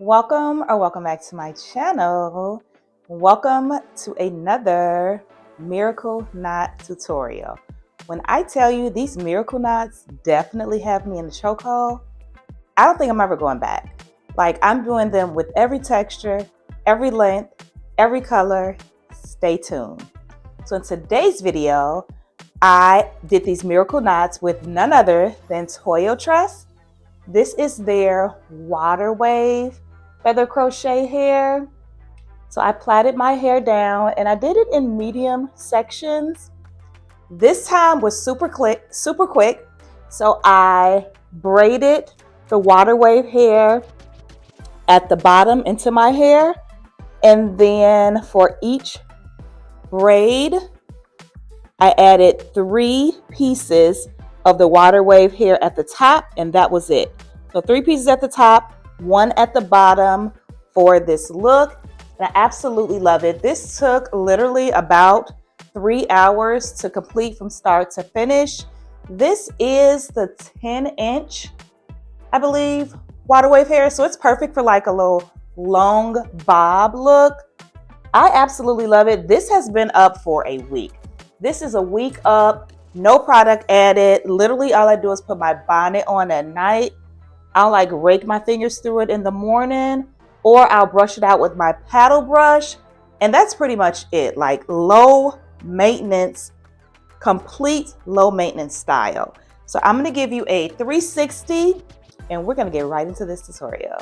Welcome back to my channel. Welcome to another miracle knot tutorial. When I tell you these miracle knots definitely have me in the chokehold, I don't think I'm ever going back. Like, I'm doing them with every texture, every length, every color. Stay tuned. So in today's video, I did these miracle knots with none other than Toyo Trust. This is their water wave feather crochet hair. So I plaited my hair down and I did it in medium sections. This time was super quick. So I braided the water wave hair at the bottom into my hair. And then for each braid, I added 3 pieces of the water wave hair at the top, and that was it. So 3 pieces at the top, 1 at the bottom for this look. And I absolutely love it. This took literally about 3 hours to complete from start to finish. This is the 10-inch, I believe, water wave hair. So it's perfect for like a little long bob look. I absolutely love it. This has been up for a week. This is a week up, no product added. Literally all I do is put my bonnet on at night. I'll like rake my fingers through it in the morning, or I'll brush it out with my paddle brush. And that's pretty much it. Like low maintenance, complete low maintenance style. So I'm gonna give you a 360 and we're gonna get right into this tutorial.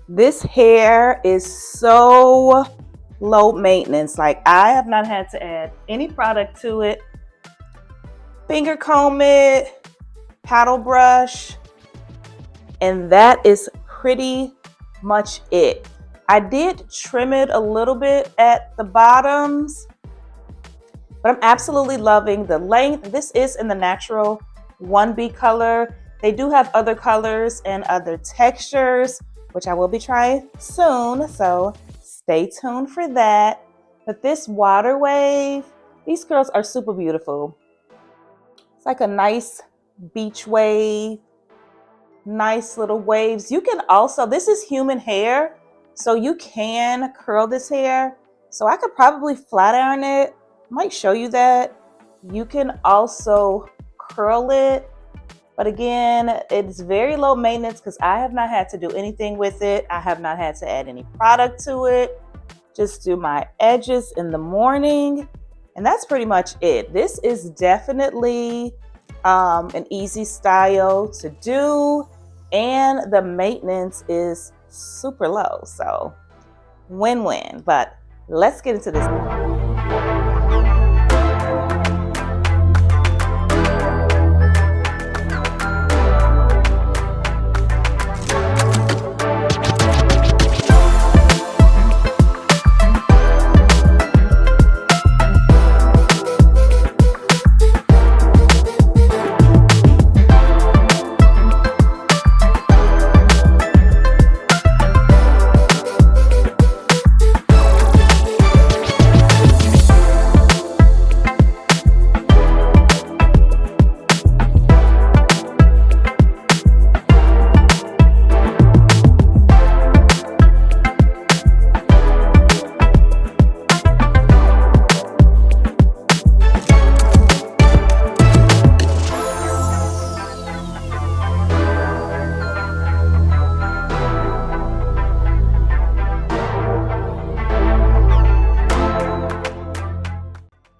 This hair is so low maintenance. Like, I have not had to add any product to it. Finger comb it, paddle brush, and that is pretty much it. I did trim it a little bit at the bottoms, but I'm absolutely loving the length. This is in the natural 1B color. They do have other colors and other textures, which I will be trying soon, so stay tuned for that. But this water wave, these curls are super beautiful. It's like a nice beach wave, nice little waves. You can also, this is human hair, so you can curl this hair. So I could probably flat iron it. I might show you that. You can also curl it. But again, it's very low maintenance because I have not had to do anything with it. I have not had to add any product to it. Just do my edges in the morning. And that's pretty much it. This is definitely an easy style to do. And the maintenance is super low. So win-win. But let's get into this.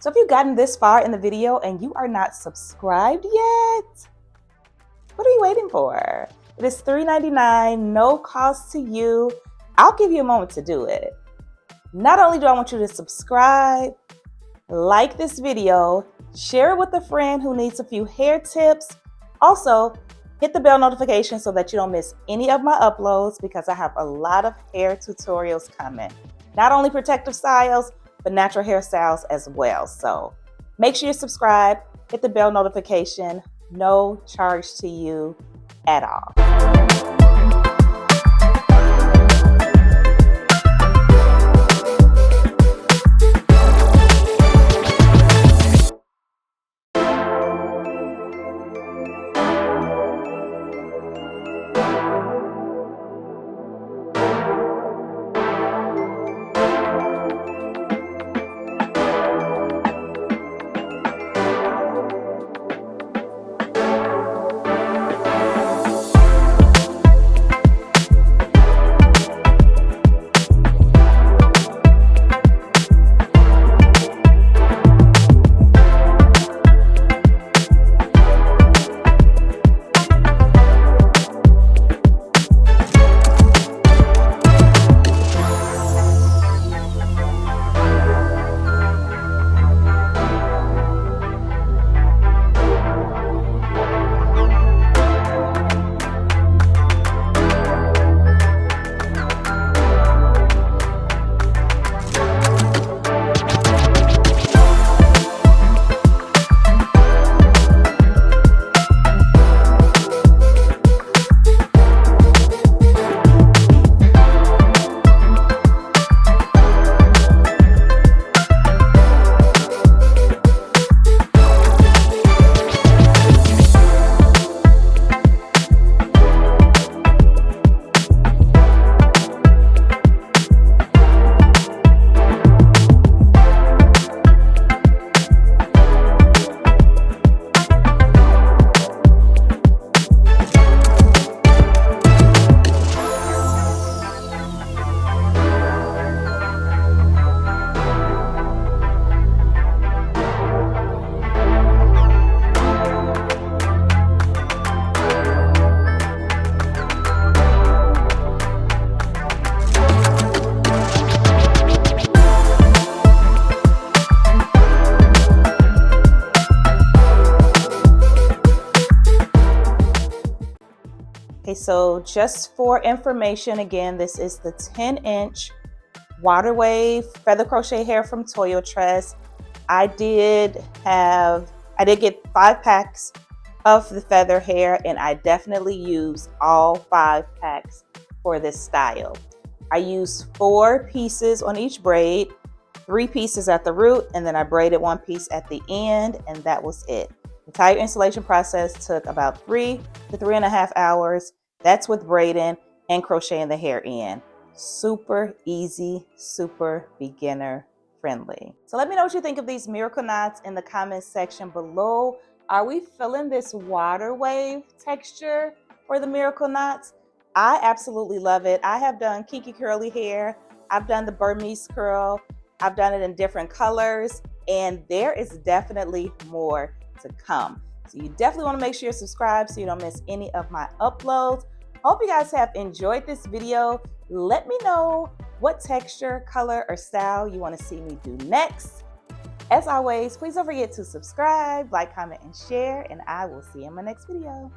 So if you've gotten this far in the video and you are not subscribed yet, what are you waiting for? It is $3.99, no cost to you. I'll give you a moment to do it. Not only do I want you to subscribe, like this video, share it with a friend who needs a few hair tips. Also, hit the bell notification so that you don't miss any of my uploads because I have a lot of hair tutorials coming. Not only protective styles, but natural hairstyles as well. So make sure you subscribe, hit the bell notification, no charge to you at all. So just for information, again, this is the 10-inch water wave feather crochet hair from Toyo Tress. I did get 5 packs of the feather hair, and I definitely used all 5 packs for this style. I used 4 pieces on each braid, 3 pieces at the root, and then I braided 1 piece at the end, and that was it. The entire installation process took about 3 to 3.5 hours. That's with braiding and crocheting the hair in. Super easy, super beginner friendly. So let me know what you think of these miracle knots in the comments section below. Are we feeling this water wave texture for the miracle knots? I absolutely love it. I have done kinky curly hair. I've done the Burmese curl. I've done it in different colors, and there is definitely more to come. So you definitely want to make sure you're subscribed so you don't miss any of my uploads. Hope you guys have enjoyed this video. Let me know what texture, color, or style you want to see me do next. As always, please don't forget to subscribe, like, comment, and share, and I will see you in my next video.